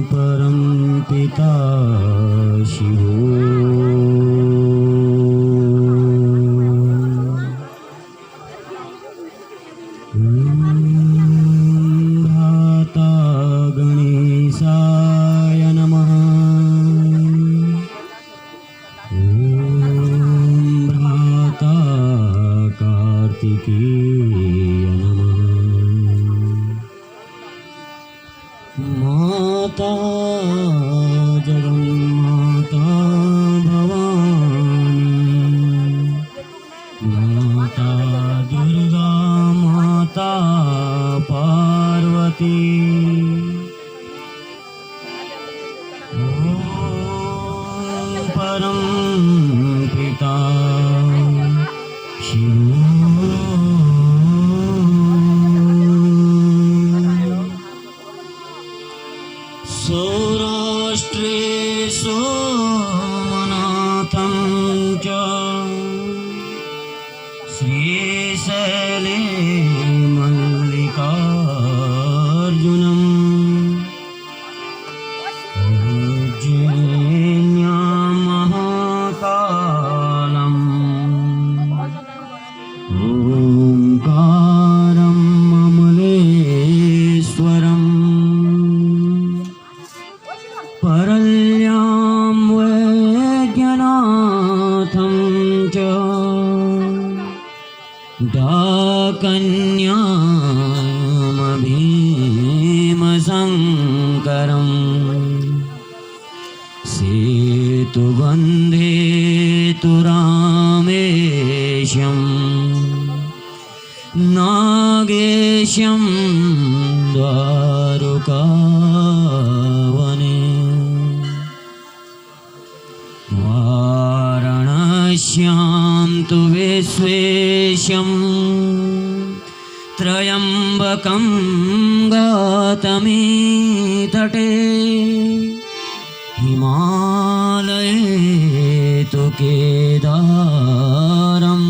परम पिता शिवो भ्राता गणेशाय नमः। भ्राता कार्तिकेय नमः। माता जगन्माता भवानी, माता दुर्गा, माता पार्वती। ओम परम पिता शिवो सौराष्ट्रे सोमनाथं च श्रीशैले मल्लिकार्जुनम् उज्जयिन्यां महाकालम् ओंकारं अमलेश्वरम् परल्यां वैद्यनाथं च डाकन्यामभीमशङ्करम् सेतुबन्धे तु रामेशं नागेशं द्वारकावने वाराणस्यां तु विश्वेशं त्र्यम्बकं गौतमीतटे हिमालये तु केदारं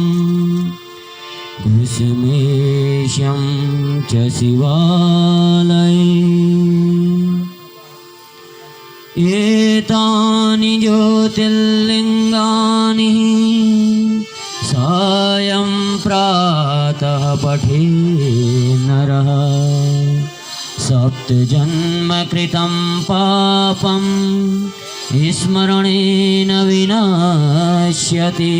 कुसुमेशं च शिवालये। एतानि ज्योतिर्लिङ्गानि सायं प्रातः पठे नरः सप्तजन्मकृतं पापं स्मरणेन विनश्यति।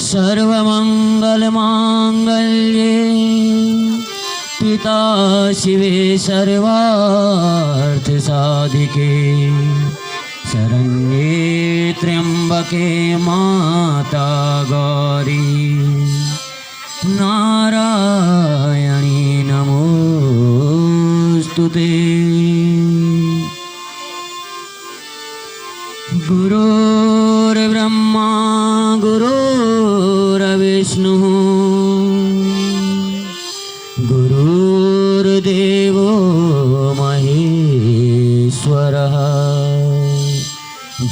सर्वमङ्गलमाङ्गल्ये पिता शिवे सर्वार्थसाधिके शरण्ये त्र्यम्बके माता गौरी नारायणी नमोस्तुते। गुरुर्ब्रह्मा गुरुर्विष्णुः गुरुर्देवो महेश्वरः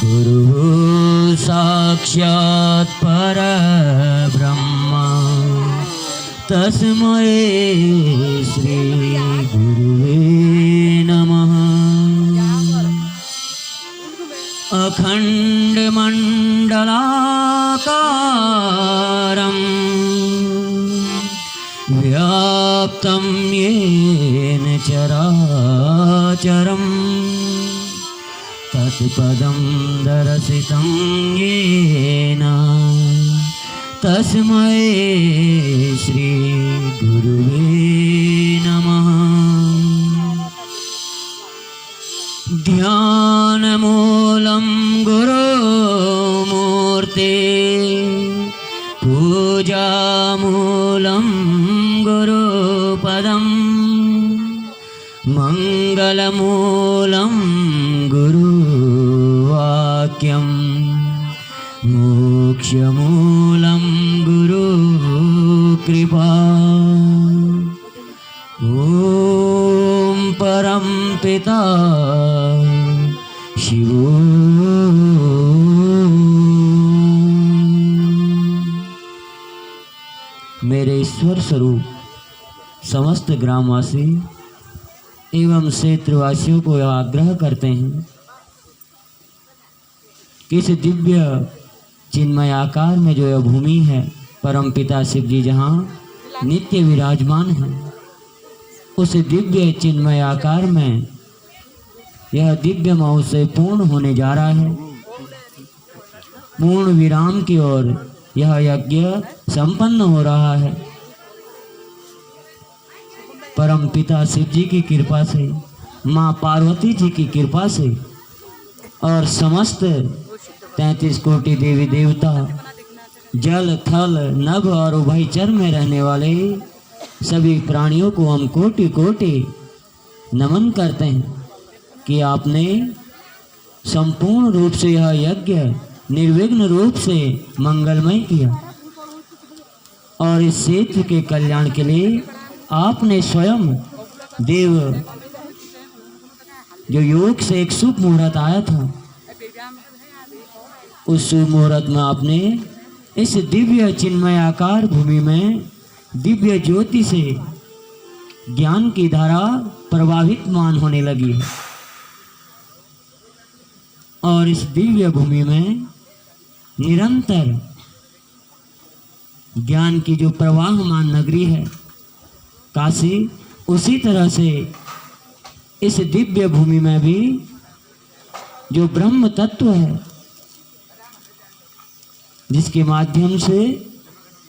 गुरुः साक्षात् परब्रह्म तस्मै श्री गुरुवे नमः। अखण्डमण्डलाकारं व्याप्तं येन चराचरं तत्पदं दर्शितं येन तस्मै श्री गुरुवे नमः। ध्यानमूलं गुरुमूर्ते पूजामूलं गुरुपदं मङ्गलमूलं गुरुवाक्यं मोक्षमूलं गुरुकृपा। ॐ परं पिता शिवो मेरे ईश्वर स्वरूप समस्त ग्रामवासी एवं क्षेत्रवासियों को आग्रह करते हैं कि इस दिव्य चिन्मय आकार में जो यह भूमि है, परमपिता शिव जी जहाँ नित्य विराजमान है, उस दिव्य चिन्मय आकार में यह दिव्य महोत्सव पूर्ण होने जा रहा है। पूर्ण विराम की ओर यह यज्ञ संपन्न हो रहा है। परम पिता शिव जी की कृपा से, माँ पार्वती जी की कृपा से और समस्त 33 कोटि देवी देवता, जल थल नभ और उभयचर में रहने वाले सभी प्राणियों को हम कोटि कोटि नमन करते हैं कि आपने संपूर्ण रूप से यह यज्ञ निर्विघ्न रूप से मंगलमय किया और इस क्षेत्र के कल्याण के लिए आपने स्वयं देव जो योग से एक शुभ मुहूर्त आया था, उस शुभ मुहूर्त में आपने इस दिव्य चिन्मय आकार भूमि में दिव्य ज्योति से ज्ञान की धारा प्रवाहित मान होने लगी है और इस दिव्य भूमि में निरंतर ज्ञान की जो प्रवाहमान नगरी है काशी, उसी तरह से इस दिव्य भूमि में भी जो ब्रह्म तत्व है, जिसके माध्यम से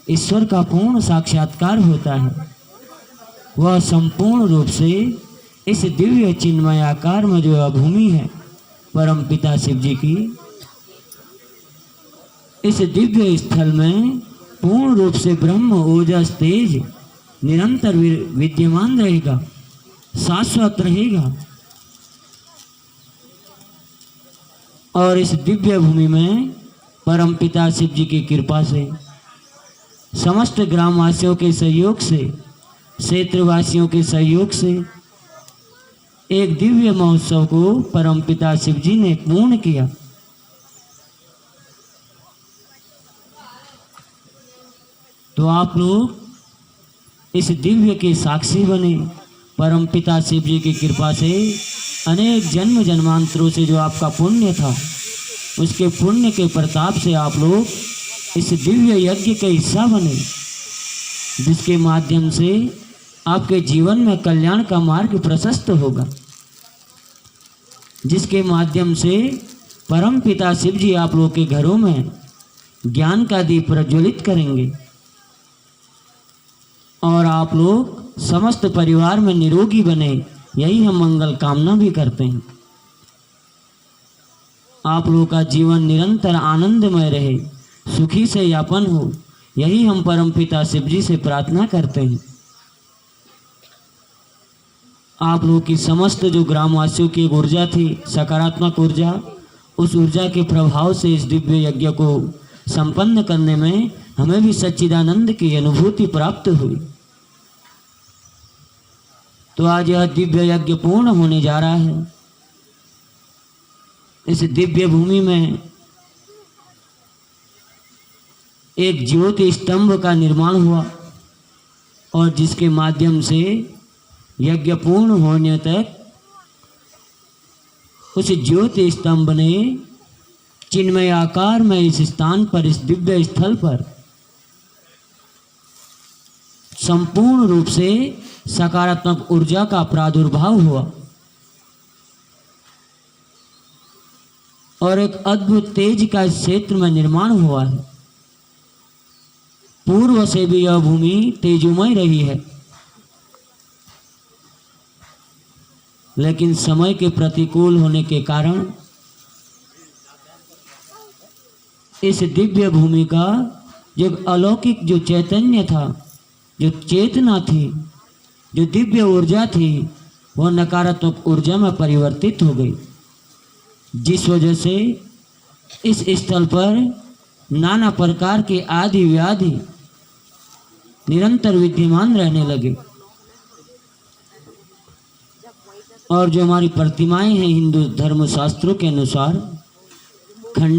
ईश्वर का पूर्ण साक्षात्कार होता है, वह संपूर्ण रूप से इस दिव्य चिन्मय आकार में जो यह भूमि है परम पिता शिव जी की, इस दिव्य स्थल में पूर्ण रूप से ब्रह्म ओजस तेज निरंतर विद्यमान रहेगा, शाश्वत रहेगा। और इस दिव्य भूमि में परम पिता शिव जी की कृपा से, समस्त ग्रामवासियों के सहयोग से, क्षेत्रवासियों के सहयोग से एक दिव्य महोत्सव को परम पिता शिव जी ने पूर्ण किया। तो आप लोग इस दिव्य के साक्षी बने। परम पिता शिव जी की कृपा से अनेक जन्म जन्मांतरों से जो आपका पुण्य था, उसके पुण्य के प्रताप से आप लोग इस दिव्य यज्ञ के हिस्सा बने, जिसके माध्यम से आपके जीवन में कल्याण का मार्ग प्रशस्त होगा, जिसके माध्यम से परम पिता शिव जी आप लोग के घरों में ज्ञान का दीप प्रज्वलित करेंगे और आप लोग समस्त परिवार में निरोगी बने, यही हम मंगल कामना भी करते हैं। आप लोगों का जीवन निरंतर आनंदमय रहे, सुखी से यापन हो, यही हम परमपिता शिव जी से प्रार्थना करते हैं। आप लोगों की समस्त जो ग्रामवासियों की एक ऊर्जा थी, सकारात्मक ऊर्जा, उस ऊर्जा के प्रभाव से इस दिव्य यज्ञ को संपन्न करने में हमें भी सच्चिदानंद की अनुभूति प्राप्त हुई। तो आज यह दिव्य यज्ञ पूर्ण होने जा रहा है। इस दिव्य भूमि में एक ज्योति स्तंभ का निर्माण हुआ और जिसके माध्यम से यज्ञ पूर्ण होने तक उस ज्योति स्तंभ ने चिन्मय आकार में इस स्थान पर, इस दिव्य स्थल पर संपूर्ण रूप से सकारात्मक ऊर्जा का प्रादुर्भाव हुआ और एक अद्भुत तेज का इस क्षेत्र में निर्माण हुआ है। पूर्व से भी यह भूमि तेजोमय रही है, लेकिन समय के प्रतिकूल होने के कारण इस दिव्य भूमि का जो अलौकिक जो चैतन्य था, जो चेतना थी, जो दिव्य ऊर्जा थी, वह नकारात्मक ऊर्जा में परिवर्तित हो गई, जिस वजह से इस स्थल पर नाना प्रकार के आदि व्याधि निरंतर विद्यमान रहने लगे। और जो हमारी प्रतिमाएं हैं हिंदू धर्म शास्त्रों के अनुसार,